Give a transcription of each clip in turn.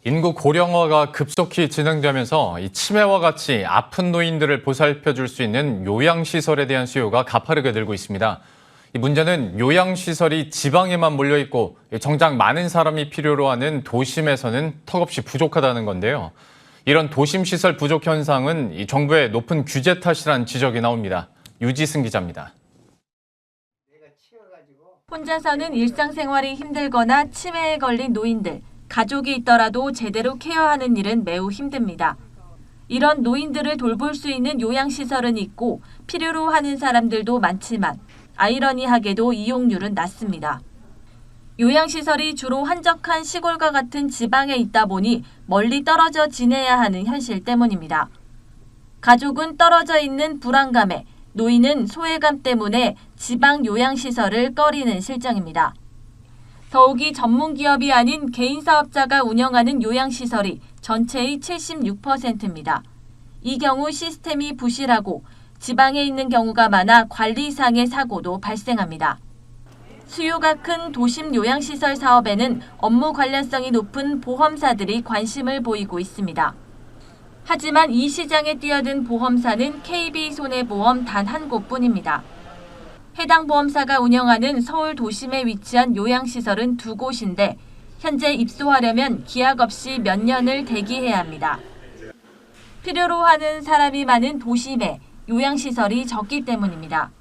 인구 고령화가 급속히 진행되면서 이 치매와 같이 아픈 노인들을 보살펴줄 수 있는 요양시설에 대한 수요가 가파르게 늘고 있습니다. 이 문제는 요양시설이 지방에만 몰려있고 정작 많은 사람이 필요로 하는 도심에서는 턱없이 부족하다는 건데요. 이런 도심시설 부족 현상은 이 정부의 높은 규제 탓이란 지적이 나옵니다. 유지승 기자입니다. 혼자서는 일상생활이 힘들거나 치매에 걸린 노인들, 가족이 있더라도 제대로 케어하는 일은 매우 힘듭니다. 이런 노인들을 돌볼 수 있는 요양시설은 있고 필요로 하는 사람들도 많지만 아이러니하게도 이용률은 낮습니다. 요양시설이 주로 한적한 시골과 같은 지방에 있다 보니 멀리 떨어져 지내야 하는 현실 때문입니다. 가족은 떨어져 있는 불안감에, 노인은 소외감 때문에 지방 요양시설을 꺼리는 실정입니다. 더욱이 전문기업이 아닌 개인 사업자가 운영하는 요양시설이 전체의 76%입니다. 이 경우 시스템이 부실하고 지방에 있는 경우가 많아 관리상의 사고도 발생합니다. 수요가 큰 도심 요양시설 사업에는 업무 관련성이 높은 보험사들이 관심을 보이고 있습니다. 하지만 이 시장에 뛰어든 보험사는 KB손해보험 단 한 곳뿐입니다. 해당 보험사가 운영하는 서울 도심에 위치한 요양시설은 2곳인데 현재 입소하려면 기약 없이 몇 년을 대기해야 합니다. 필요로 하는 사람이 많은 도심에 요양시설이 적기 때문입니다.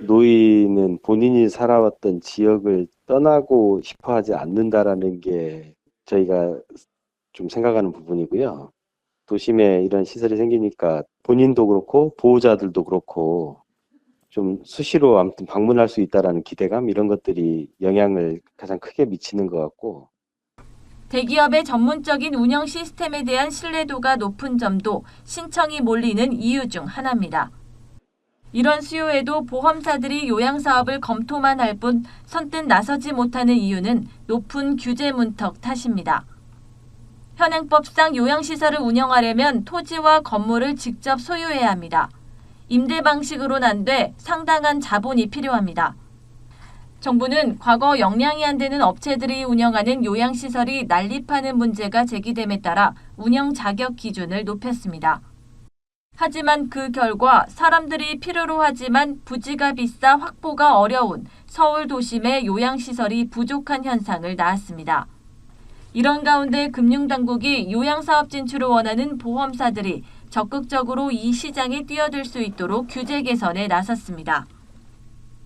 노인은 본인이 살아왔던 지역을 떠나고 싶어 하지 않는다라는 게 저희가 좀 생각하는 부분이고요. 도심에 이런 시설이 생기니까 본인도 그렇고 보호자들도 그렇고 좀 수시로 아무튼 방문할 수 있다라는 기대감 이런 것들이 영향을 가장 크게 미치는 것 같고 대기업의 전문적인 운영 시스템에 대한 신뢰도가 높은 점도 신청이 몰리는 이유 중 하나입니다. 이런 수요에도 보험사들이 요양사업을 검토만 할 뿐 선뜻 나서지 못하는 이유는 높은 규제 문턱 탓입니다. 현행법상 요양시설을 운영하려면 토지와 건물을 직접 소유해야 합니다. 임대 방식으로는 안 돼 상당한 자본이 필요합니다. 정부는 과거 역량이 안 되는 업체들이 운영하는 요양시설이 난립하는 문제가 제기됨에 따라 운영 자격 기준을 높였습니다. 하지만 그 결과 사람들이 필요로 하지만 부지가 비싸 확보가 어려운 서울 도심의 요양시설이 부족한 현상을 낳았습니다. 이런 가운데 금융당국이 요양사업 진출을 원하는 보험사들이 적극적으로 이 시장에 뛰어들 수 있도록 규제 개선에 나섰습니다.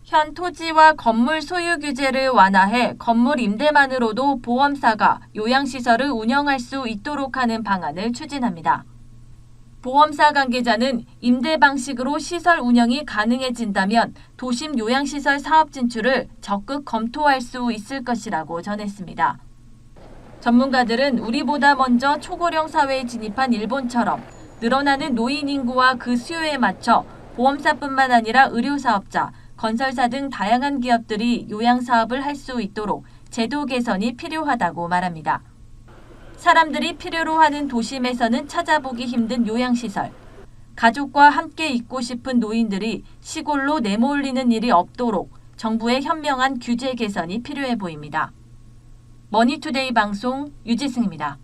현 토지와 건물 소유 규제를 완화해 건물 임대만으로도 보험사가 요양시설을 운영할 수 있도록 하는 방안을 추진합니다. 보험사 관계자는 임대 방식으로 시설 운영이 가능해진다면 도심 요양시설 사업 진출을 적극 검토할 수 있을 것이라고 전했습니다. 전문가들은 우리보다 먼저 초고령 사회에 진입한 일본처럼 늘어나는 노인 인구와 그 수요에 맞춰 보험사뿐만 아니라 의료사업자, 건설사 등 다양한 기업들이 요양사업을 할 수 있도록 제도 개선이 필요하다고 말합니다. 사람들이 필요로 하는 도심에서는 찾아보기 힘든 요양시설. 가족과 함께 있고 싶은 노인들이 시골로 내몰리는 일이 없도록 정부의 현명한 규제 개선이 필요해 보입니다. 머니투데이 방송 유지승입니다.